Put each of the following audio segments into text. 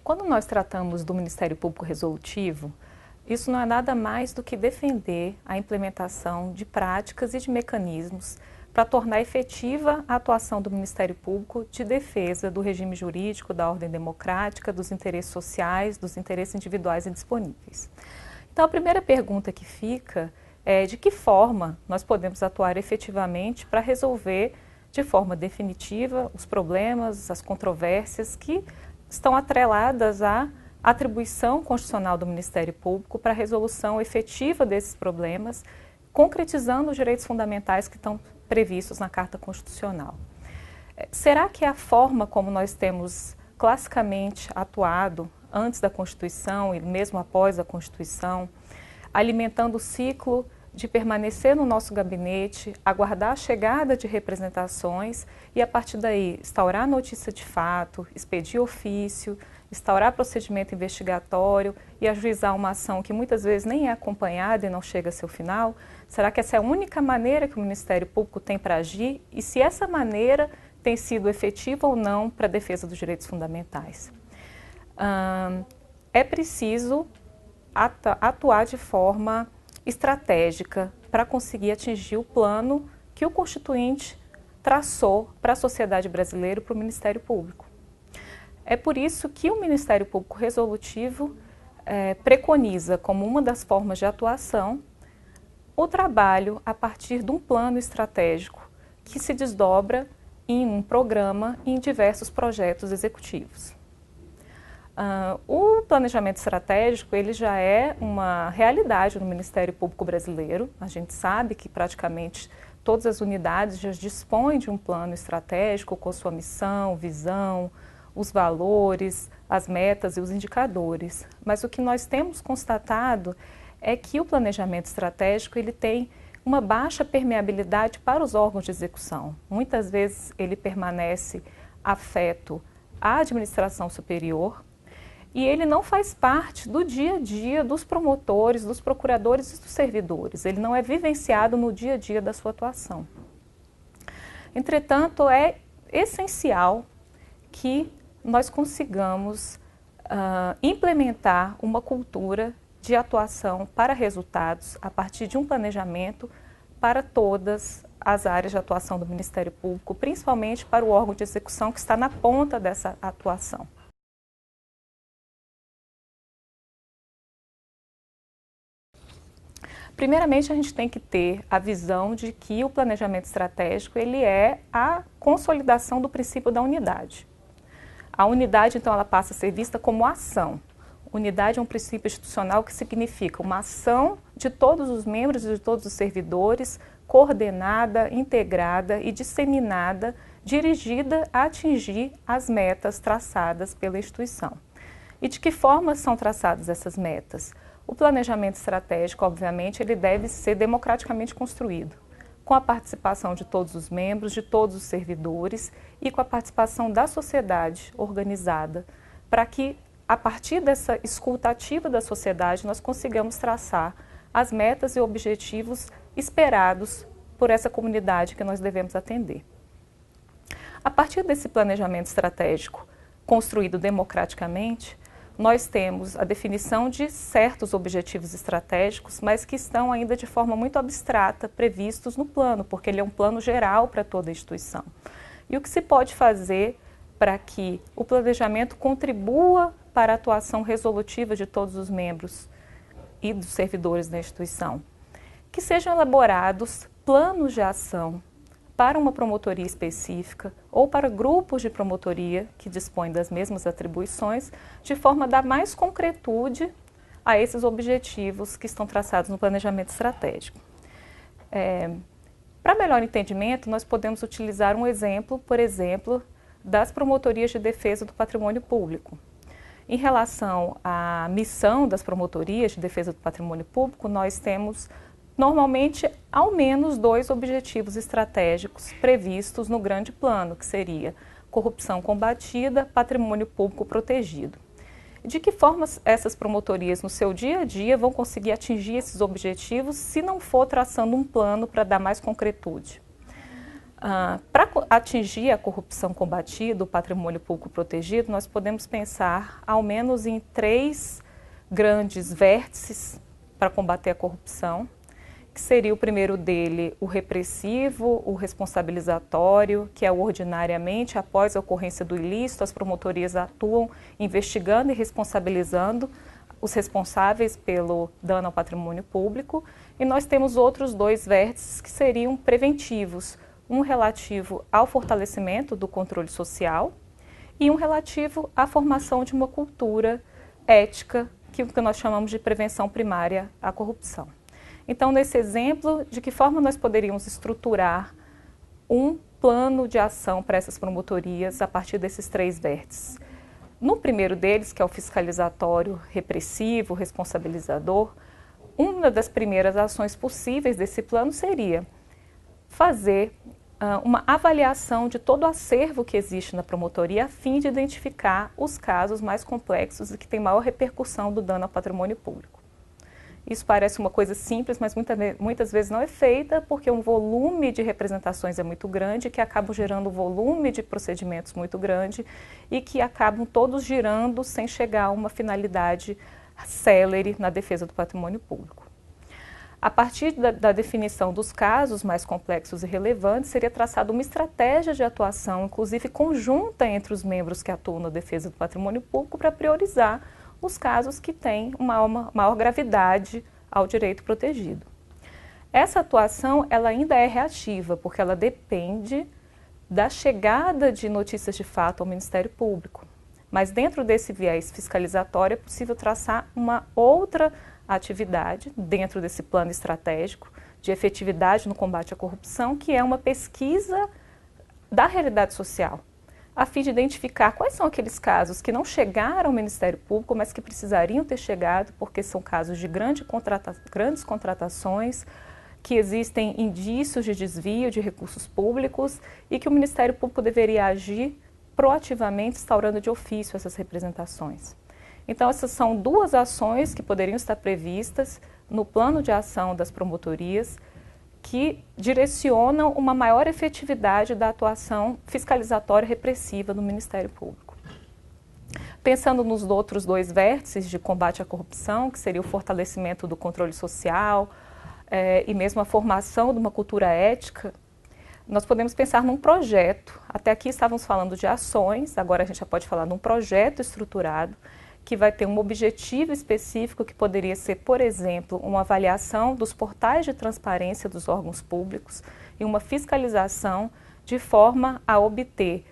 Quando nós tratamos do Ministério Público Resolutivo, isso não é nada mais do que defender a implementação de práticas e de mecanismos para tornar efetiva a atuação do Ministério Público de defesa do regime jurídico, da ordem democrática, dos interesses sociais, dos interesses individuais e disponíveis. Então, a primeira pergunta que fica é de que forma nós podemos atuar efetivamente para resolver de forma definitiva os problemas, as controvérsias que estão atreladas à atribuição constitucional do Ministério Público para a resolução efetiva desses problemas, concretizando os direitos fundamentais que estão previstos na Carta Constitucional. Será que a forma como nós temos classicamente atuado antes da Constituição e mesmo após a Constituição, alimentando o ciclo de permanecer no nosso gabinete, aguardar a chegada de representações e, a partir daí, instaurar notícia de fato, expedir ofício, instaurar procedimento investigatório e ajuizar uma ação que muitas vezes nem é acompanhada e não chega a seu final? Será que essa é a única maneira que o Ministério Público tem para agir? E se essa maneira tem sido efetiva ou não para a defesa dos direitos fundamentais? É preciso atuar de forma estratégica para conseguir atingir o plano que o Constituinte traçou para a sociedade brasileira e para o Ministério Público. É por isso que o Ministério Público Resolutivo preconiza como uma das formas de atuação o trabalho a partir de um plano estratégico que se desdobra em um programa e em diversos projetos executivos. O planejamento estratégico ele já é uma realidade no Ministério Público brasileiro. A gente sabe que praticamente todas as unidades já dispõem de um plano estratégico com sua missão, visão, os valores, as metas e os indicadores. Mas o que nós temos constatado é que o planejamento estratégico ele tem uma baixa permeabilidade para os órgãos de execução. Muitas vezes ele permanece afeto à administração superior, e ele não faz parte do dia a dia dos promotores, dos procuradores e dos servidores. Ele não é vivenciado no dia a dia da sua atuação. Entretanto, é essencial que nós consigamos implementar uma cultura de atuação para resultados a partir de um planejamento para todas as áreas de atuação do Ministério Público, principalmente para o órgão de execução que está na ponta dessa atuação. Primeiramente, a gente tem que ter a visão de que o planejamento estratégico ele é a consolidação do princípio da unidade. A unidade, então, ela passa a ser vista como ação. Unidade é um princípio institucional que significa uma ação de todos os membros e de todos os servidores, coordenada, integrada e disseminada, dirigida a atingir as metas traçadas pela instituição. E de que forma são traçadas essas metas? O planejamento estratégico, obviamente, ele deve ser democraticamente construído, com a participação de todos os membros, de todos os servidores e com a participação da sociedade organizada, para que, a partir dessa escuta ativa da sociedade, nós consigamos traçar as metas e objetivos esperados por essa comunidade que nós devemos atender. A partir desse planejamento estratégico construído democraticamente, nós temos a definição de certos objetivos estratégicos, mas que estão ainda de forma muito abstrata previstos no plano, porque ele é um plano geral para toda a instituição. E o que se pode fazer para que o planejamento contribua para a atuação resolutiva de todos os membros e dos servidores da instituição? Que sejam elaborados planos de ação para uma promotoria específica ou para grupos de promotoria que dispõem das mesmas atribuições, de forma a dar mais concretude a esses objetivos que estão traçados no planejamento estratégico. Para melhor entendimento, nós podemos utilizar um exemplo, por exemplo, das promotorias de defesa do patrimônio público. Em relação à missão das promotorias de defesa do patrimônio público, nós temos normalmente ao menos 2 objetivos estratégicos previstos no grande plano, que seria corrupção combatida, patrimônio público protegido. De que forma essas promotorias no seu dia a dia vão conseguir atingir esses objetivos se não for traçando um plano para dar mais concretude? Para atingir a corrupção combatida, o patrimônio público protegido, nós podemos pensar ao menos em 3 grandes vértices para combater a corrupção, que seria o primeiro dele o repressivo, o responsabilizatório, que é o ordinariamente, após a ocorrência do ilícito, as promotorias atuam investigando e responsabilizando os responsáveis pelo dano ao patrimônio público. E nós temos outros 2 vértices que seriam preventivos, um relativo ao fortalecimento do controle social e um relativo à formação de uma cultura ética, que nós chamamos de prevenção primária à corrupção. Então, nesse exemplo, de que forma nós poderíamos estruturar um plano de ação para essas promotorias a partir desses 3 vértices? No primeiro deles, que é o fiscalizatório, repressivo, responsabilizador, uma das primeiras ações possíveis desse plano seria fazer uma avaliação de todo o acervo que existe na promotoria a fim de identificar os casos mais complexos e que têm maior repercussão do dano ao patrimônio público. Isso parece uma coisa simples, mas muitas vezes não é feita porque um volume de representações é muito grande, que acabam gerando um volume de procedimentos muito grande e que acabam todos girando sem chegar a uma finalidade célere na defesa do patrimônio público. A partir da definição dos casos mais complexos e relevantes, seria traçada uma estratégia de atuação, inclusive conjunta entre os membros que atuam na defesa do patrimônio público, para priorizar os casos que têm uma maior gravidade ao direito protegido. Essa atuação ela ainda é reativa, porque ela depende da chegada de notícias de fato ao Ministério Público. Mas dentro desse viés fiscalizatório é possível traçar uma outra atividade dentro desse plano estratégico de efetividade no combate à corrupção, que é uma pesquisa da realidade social, a fim de identificar quais são aqueles casos que não chegaram ao Ministério Público, mas que precisariam ter chegado, porque são casos de grandes contratações, que existem indícios de desvio de recursos públicos e que o Ministério Público deveria agir proativamente, instaurando de ofício essas representações. Então, essas são 2 ações que poderiam estar previstas no plano de ação das promotorias, que direcionam uma maior efetividade da atuação fiscalizatória repressiva do Ministério Público. Pensando nos outros 2 vértices de combate à corrupção, que seria o fortalecimento do controle social e mesmo a formação de uma cultura ética, nós podemos pensar num projeto. Até aqui estávamos falando de ações, agora a gente já pode falar num projeto estruturado, que vai ter um objetivo específico que poderia ser, por exemplo, uma avaliação dos portais de transparência dos órgãos públicos e uma fiscalização de forma a obter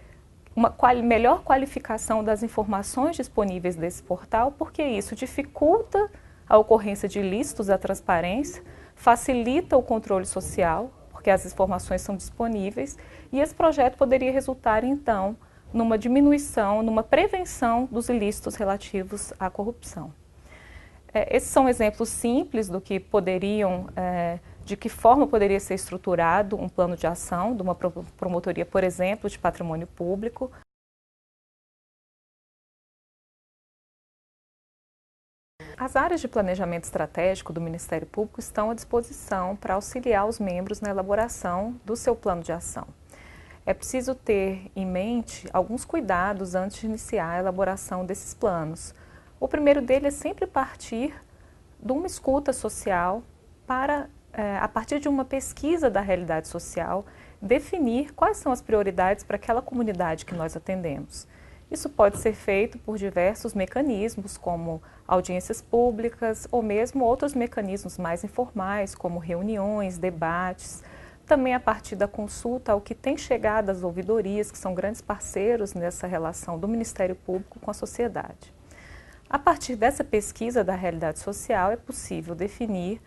uma melhor qualificação das informações disponíveis desse portal, porque isso dificulta a ocorrência de ilícitos à transparência, facilita o controle social, porque as informações são disponíveis, e esse projeto poderia resultar, então, numa diminuição, numa prevenção dos ilícitos relativos à corrupção. Esses são exemplos simples do que poderiam, de que forma poderia ser estruturado um plano de ação de uma promotoria, por exemplo, de patrimônio público. As áreas de planejamento estratégico do Ministério Público estão à disposição para auxiliar os membros na elaboração do seu plano de ação. É preciso ter em mente alguns cuidados antes de iniciar a elaboração desses planos. O primeiro dele é sempre partir de uma escuta social para, a partir de uma pesquisa da realidade social, definir quais são as prioridades para aquela comunidade que nós atendemos. Isso pode ser feito por diversos mecanismos, como audiências públicas ou mesmo outros mecanismos mais informais, como reuniões, debates, também a partir da consulta ao que tem chegado às ouvidorias, que são grandes parceiros nessa relação do Ministério Público com a sociedade. A partir dessa pesquisa da realidade social, é possível definir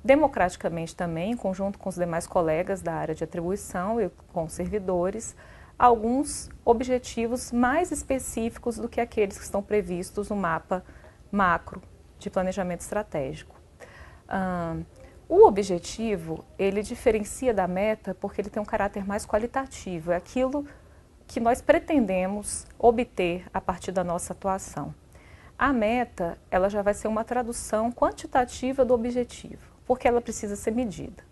democraticamente também, em conjunto com os demais colegas da área de atribuição e com os servidores, alguns objetivos mais específicos do que aqueles que estão previstos no mapa macro de planejamento estratégico. O objetivo, ele diferencia da meta porque ele tem um caráter mais qualitativo, é aquilo que nós pretendemos obter a partir da nossa atuação. A meta, ela já vai ser uma tradução quantitativa do objetivo, porque ela precisa ser medida.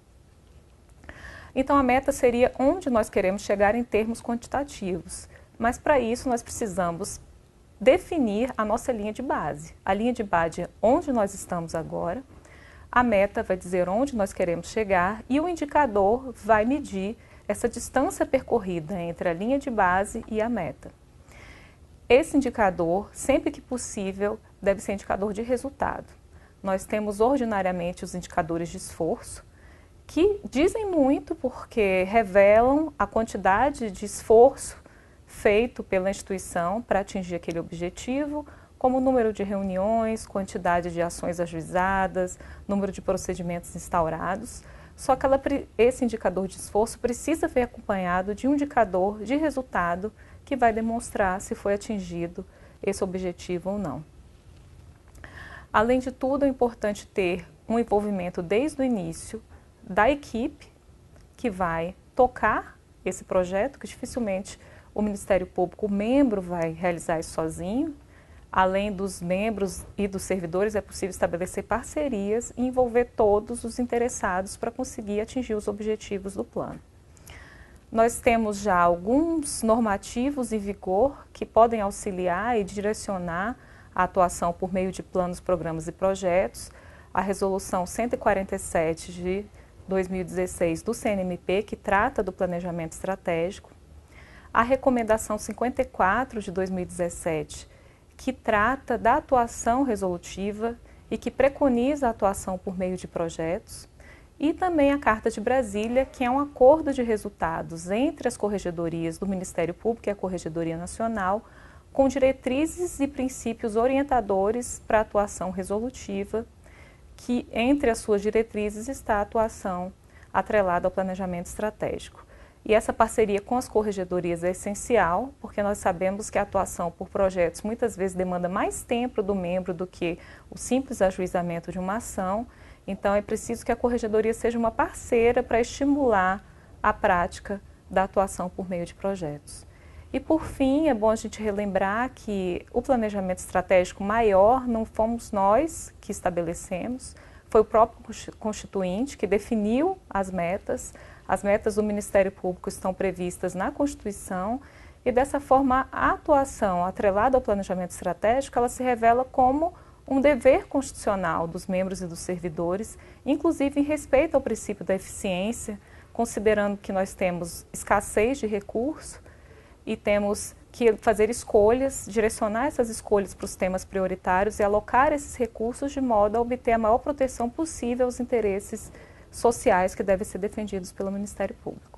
Então, a meta seria onde nós queremos chegar em termos quantitativos, mas para isso nós precisamos definir a nossa linha de base. A linha de base é onde nós estamos agora, a meta vai dizer onde nós queremos chegar e o indicador vai medir essa distância percorrida entre a linha de base e a meta. Esse indicador, sempre que possível, deve ser indicador de resultado. Nós temos ordinariamente os indicadores de esforço, que dizem muito porque revelam a quantidade de esforço feito pela instituição para atingir aquele objetivo, como o número de reuniões, quantidade de ações ajuizadas, número de procedimentos instaurados. Só que esse indicador de esforço precisa vir acompanhado de um indicador de resultado que vai demonstrar se foi atingido esse objetivo ou não. Além de tudo, é importante ter um envolvimento desde o início da equipe que vai tocar esse projeto, que dificilmente o Ministério Público, o membro, vai realizar isso sozinho. Além dos membros e dos servidores, é possível estabelecer parcerias e envolver todos os interessados para conseguir atingir os objetivos do plano. Nós temos já alguns normativos em vigor que podem auxiliar e direcionar a atuação por meio de planos, programas e projetos. A Resolução 147 de 2016 do CNMP, que trata do planejamento estratégico. A Recomendação 54 de 2017, que trata da atuação resolutiva e que preconiza a atuação por meio de projetos. E também a Carta de Brasília, que é um acordo de resultados entre as corregedorias do Ministério Público e a Corregedoria Nacional, com diretrizes e princípios orientadores para a atuação resolutiva, que entre as suas diretrizes está a atuação atrelada ao planejamento estratégico. E essa parceria com as corregedorias é essencial, porque nós sabemos que a atuação por projetos muitas vezes demanda mais tempo do membro do que o simples ajuizamento de uma ação. Então, é preciso que a corregedoria seja uma parceira para estimular a prática da atuação por meio de projetos. E, por fim, é bom a gente relembrar que o planejamento estratégico maior não fomos nós que estabelecemos, foi o próprio Constituinte que definiu as metas. As metas do Ministério Público estão previstas na Constituição e, dessa forma, a atuação atrelada ao planejamento estratégico, ela se revela como um dever constitucional dos membros e dos servidores, inclusive em respeito ao princípio da eficiência, considerando que nós temos escassez de recursos e temos que fazer escolhas, direcionar essas escolhas para os temas prioritários e alocar esses recursos de modo a obter a maior proteção possível aos interesses sociais que devem ser defendidos pelo Ministério Público.